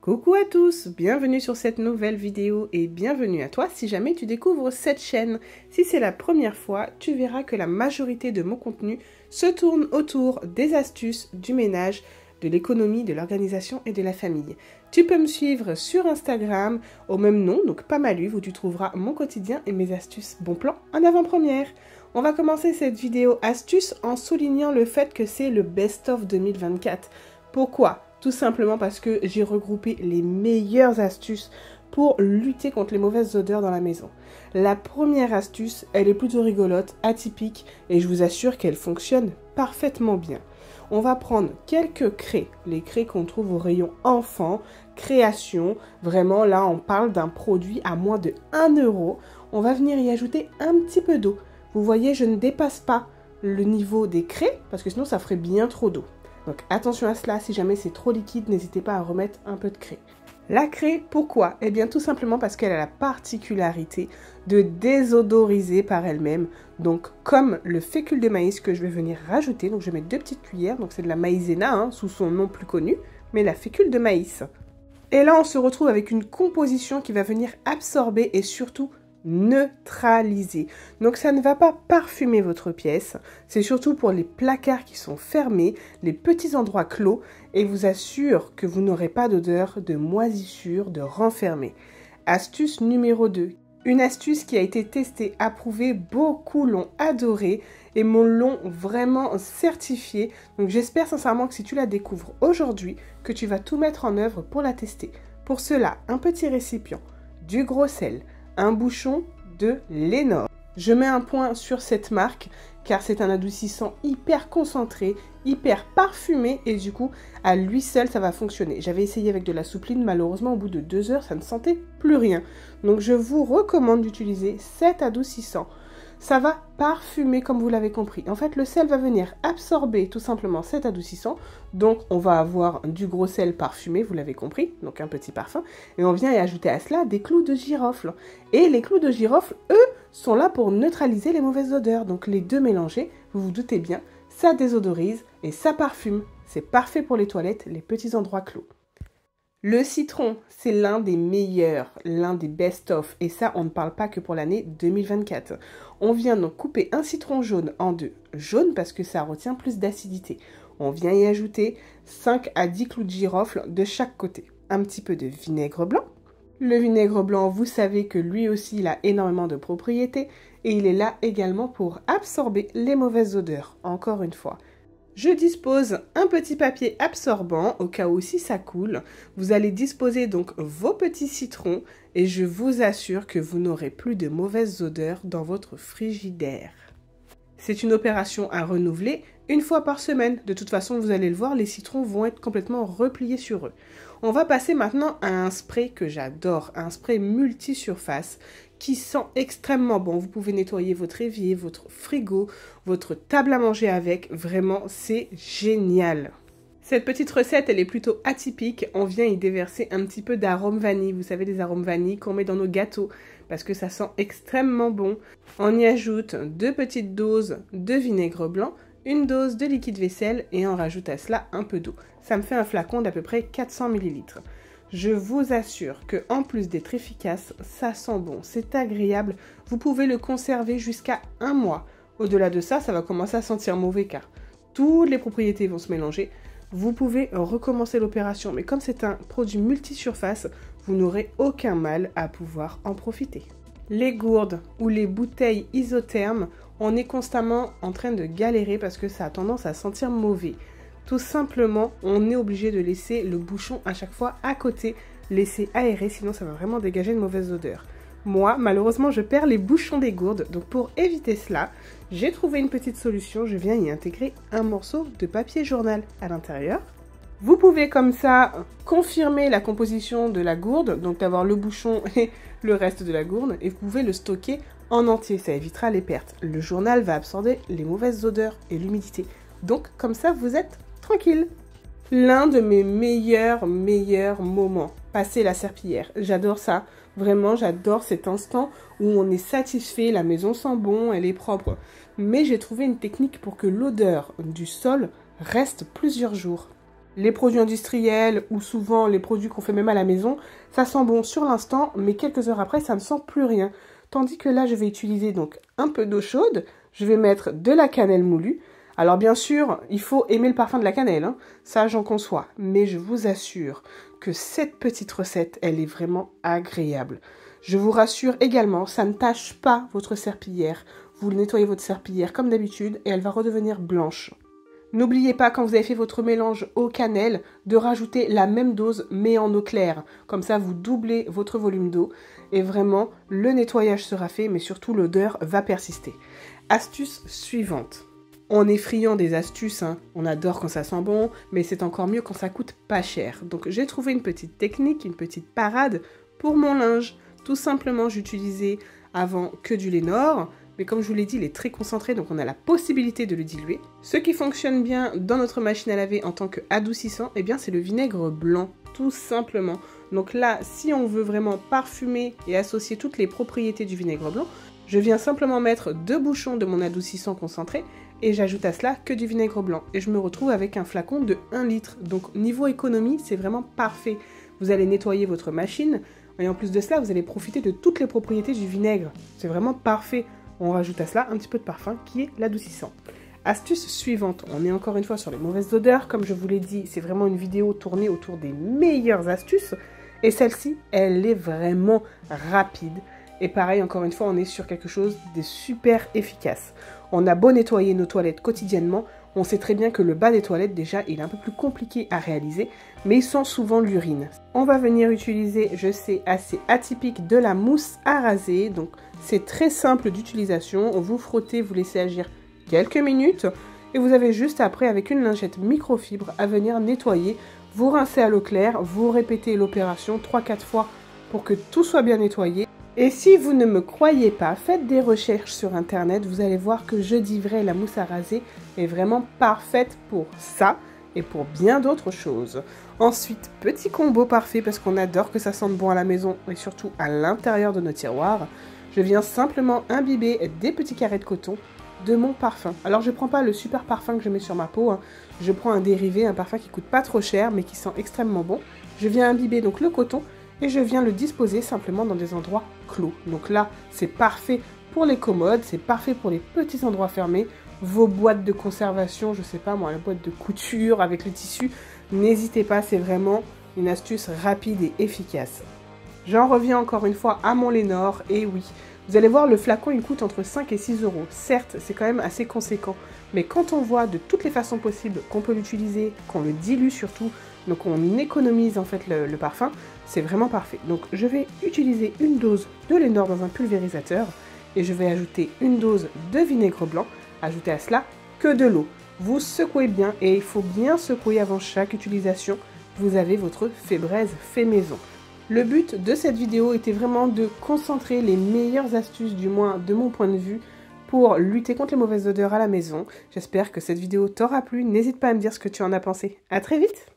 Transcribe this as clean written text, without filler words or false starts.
Coucou à tous, bienvenue sur cette nouvelle vidéo et bienvenue à toi si jamais tu découvres cette chaîne. Si c'est la première fois, tu verras que la majorité de mon contenu se tourne autour des astuces, du ménage, de l'économie, de l'organisation et de la famille. Tu peux me suivre sur Instagram au même nom, donc Pamaluve, où tu trouveras mon quotidien et mes astuces bon plan en avant-première. On va commencer cette vidéo astuce en soulignant le fait que c'est le best-of 2024. Pourquoi ? Tout simplement parce que j'ai regroupé les meilleures astuces pour lutter contre les mauvaises odeurs dans la maison. La première astuce, elle est plutôt rigolote, atypique, et je vous assure qu'elle fonctionne parfaitement bien. On va prendre quelques craies, les craies qu'on trouve au rayon enfant, création, vraiment là on parle d'un produit à moins de 1 €. On va venir y ajouter un petit peu d'eau. Vous voyez, je ne dépasse pas le niveau des craies, parce que sinon ça ferait bien trop d'eau. Donc attention à cela, si jamais c'est trop liquide, n'hésitez pas à remettre un peu de craie. La craie, pourquoi? Eh bien tout simplement parce qu'elle a la particularité de désodoriser par elle-même. Donc comme le fécule de maïs que je vais venir rajouter, donc je vais mettre 2 petites cuillères, donc c'est de la maïzena, sous son nom plus connu, mais la fécule de maïs. Et là on se retrouve avec une composition qui va venir absorber et surtout neutraliser. Donc ça ne va pas parfumer votre pièce, c'est surtout pour les placards qui sont fermés, les petits endroits clos, et vous assure que vous n'aurez pas d'odeur de moisissure, de renfermé. Astuce numéro 2. Une astuce qui a été testée, approuvée, beaucoup l'ont adorée et me l'ont vraiment certifiée. Donc j'espère sincèrement que si tu la découvres aujourd'hui, que tu vas tout mettre en œuvre pour la tester. Pour cela, un petit récipient, du gros sel, un bouchon de Lénore. Je mets un point sur cette marque car c'est un adoucissant hyper concentré, hyper parfumé et du coup à lui seul ça va fonctionner. J'avais essayé avec de la soupline, malheureusement au bout de 2 heures ça ne sentait plus rien. Donc je vous recommande d'utiliser cet adoucissant. Ça va parfumer comme vous l'avez compris. En fait, le sel va venir absorber tout simplement cet adoucissant. Donc, on va avoir du gros sel parfumé, vous l'avez compris, donc un petit parfum. Et on vient y ajouter à cela des clous de girofle. Et les clous de girofle, eux, sont là pour neutraliser les mauvaises odeurs. Donc, les deux mélangés, vous vous doutez bien, ça désodorise et ça parfume. C'est parfait pour les toilettes, les petits endroits clos. Le citron, c'est l'un des meilleurs, l'un des best-of. Et ça, on ne parle pas que pour l'année 2024. On vient donc couper un citron jaune en deux. Jaune parce que ça retient plus d'acidité. On vient y ajouter 5 à 10 clous de girofle de chaque côté. Un petit peu de vinaigre blanc. Le vinaigre blanc, vous savez que lui aussi, il a énormément de propriétés. Et il est là également pour absorber les mauvaises odeurs, encore une fois. Je dispose un petit papier absorbant au cas où si ça coule. Vous allez disposer donc vos petits citrons et je vous assure que vous n'aurez plus de mauvaises odeurs dans votre frigidaire. C'est une opération à renouveler une fois par semaine. De toute façon, vous allez le voir, les citrons vont être complètement repliés sur eux. On va passer maintenant à un spray que j'adore, un spray multi-surface qui sent extrêmement bon. Vous pouvez nettoyer votre évier, votre frigo, votre table à manger avec. Vraiment, c'est génial. Cette petite recette, elle est plutôt atypique. On vient y déverser un petit peu d'arôme vanille. Vous savez, les arômes vanille qu'on met dans nos gâteaux parce que ça sent extrêmement bon. On y ajoute 2 petites doses de vinaigre blanc, une dose de liquide vaisselle et on rajoute à cela un peu d'eau. Ça me fait un flacon d'à peu près 400 ml. Je vous assure que en plus d'être efficace, ça sent bon, c'est agréable. Vous pouvez le conserver jusqu'à 1 mois. Au-delà de ça, ça va commencer à sentir mauvais car toutes les propriétés vont se mélanger. Vous pouvez recommencer l'opération, mais comme c'est un produit multi-surface, vous n'aurez aucun mal à pouvoir en profiter. Les gourdes ou les bouteilles isothermes, on est constamment en train de galérer parce que ça a tendance à sentir mauvais. Tout simplement, on est obligé de laisser le bouchon à chaque fois à côté, laisser aérer, sinon ça va vraiment dégager une mauvaise odeur. Moi, malheureusement, je perds les bouchons des gourdes, donc pour éviter cela, j'ai trouvé une petite solution. Je viens y intégrer un morceau de papier journal à l'intérieur. Vous pouvez comme ça confirmer la composition de la gourde, donc d'avoir le bouchon et le reste de la gourde, et vous pouvez le stocker en entier, ça évitera les pertes. Le journal va absorber les mauvaises odeurs et l'humidité, donc comme ça vous êtes tranquille. L'un de mes meilleurs moments, passer la serpillière. J'adore ça. Vraiment, j'adore cet instant où on est satisfait, la maison sent bon, elle est propre. Mais j'ai trouvé une technique pour que l'odeur du sol reste plusieurs jours. Les produits industriels ou souvent les produits qu'on fait même à la maison, ça sent bon sur l'instant, mais quelques heures après, ça ne sent plus rien. Tandis que là, je vais utiliser donc un peu d'eau chaude, je vais mettre de la cannelle moulue. Alors bien sûr, il faut aimer le parfum de la cannelle, hein, ça j'en conçois, mais je vous assure que cette petite recette, elle est vraiment agréable. Je vous rassure également, ça ne tache pas votre serpillière. Vous nettoyez votre serpillière comme d'habitude et elle va redevenir blanche. N'oubliez pas, quand vous avez fait votre mélange eau cannelle, de rajouter la même dose mais en eau claire. Comme ça, vous doublez votre volume d'eau et vraiment, le nettoyage sera fait, mais surtout l'odeur va persister. Astuce suivante. On est friand des astuces, hein. On adore quand ça sent bon, mais c'est encore mieux quand ça coûte pas cher. Donc j'ai trouvé une petite technique, une petite parade pour mon linge. Tout simplement, j'utilisais avant que du Lénore. Mais comme je vous l'ai dit, il est très concentré, donc on a la possibilité de le diluer. Ce qui fonctionne bien dans notre machine à laver en tant qu'adoucissant, eh bien c'est le vinaigre blanc, tout simplement. Donc là, si on veut vraiment parfumer et associer toutes les propriétés du vinaigre blanc, je viens simplement mettre 2 bouchons de mon adoucissant concentré et j'ajoute à cela que du vinaigre blanc. Et je me retrouve avec un flacon de 1 litre. Donc niveau économie, c'est vraiment parfait. Vous allez nettoyer votre machine et en plus de cela, vous allez profiter de toutes les propriétés du vinaigre. C'est vraiment parfait. On rajoute à cela un petit peu de parfum qui est l'adoucissant. Astuce suivante, on est encore une fois sur les mauvaises odeurs. Comme je vous l'ai dit, c'est vraiment une vidéo tournée autour des meilleures astuces. Et celle-ci, elle est vraiment rapide. Et pareil, encore une fois, on est sur quelque chose de super efficace. On a beau nettoyer nos toilettes quotidiennement, on sait très bien que le bas des toilettes, déjà, il est un peu plus compliqué à réaliser, mais il sent souvent l'urine. On va venir utiliser, je sais, assez atypique, de la mousse à raser. Donc, c'est très simple d'utilisation. Vous frottez, vous laissez agir quelques minutes, et vous avez juste après, avec une lingette microfibre, à venir nettoyer. Vous rincez à l'eau claire, vous répétez l'opération 3-4 fois pour que tout soit bien nettoyé. Et si vous ne me croyez pas, faites des recherches sur internet, vous allez voir que Je dis vrai, la mousse à raser est vraiment parfaite pour ça et pour bien d'autres choses. Ensuite, petit combo parfait parce qu'on adore que ça sente bon à la maison et surtout à l'intérieur de nos tiroirs. Je viens simplement imbiber des petits carrés de coton de mon parfum. Alors je ne prends pas le super parfum que je mets sur ma peau, hein. Je prends un dérivé, un parfum qui coûte pas trop cher mais qui sent extrêmement bon. Je viens imbiber donc le coton et je viens le disposer simplement dans des endroits clos. Donc là, c'est parfait pour les commodes, c'est parfait pour les petits endroits fermés, vos boîtes de conservation, je sais pas moi, la boîte de couture avec le tissu, n'hésitez pas, c'est vraiment une astuce rapide et efficace. J'en reviens encore une fois à mon Lénore, et oui, vous allez voir, le flacon il coûte entre 5 et 6 euros. Certes, c'est quand même assez conséquent, mais quand on voit de toutes les façons possibles qu'on peut l'utiliser, qu'on le dilue surtout, donc on économise en fait le parfum, c'est vraiment parfait. Donc je vais utiliser une dose de Lénore dans un pulvérisateur et je vais ajouter une dose de vinaigre blanc, ajouter à cela que de l'eau. Vous secouez bien et il faut bien secouer avant chaque utilisation. Vous avez votre fait braise fait maison. Le but de cette vidéo était vraiment de concentrer les meilleures astuces, du moins de mon point de vue, pour lutter contre les mauvaises odeurs à la maison. J'espère que cette vidéo t'aura plu. N'hésite pas à me dire ce que tu en as pensé. À très vite!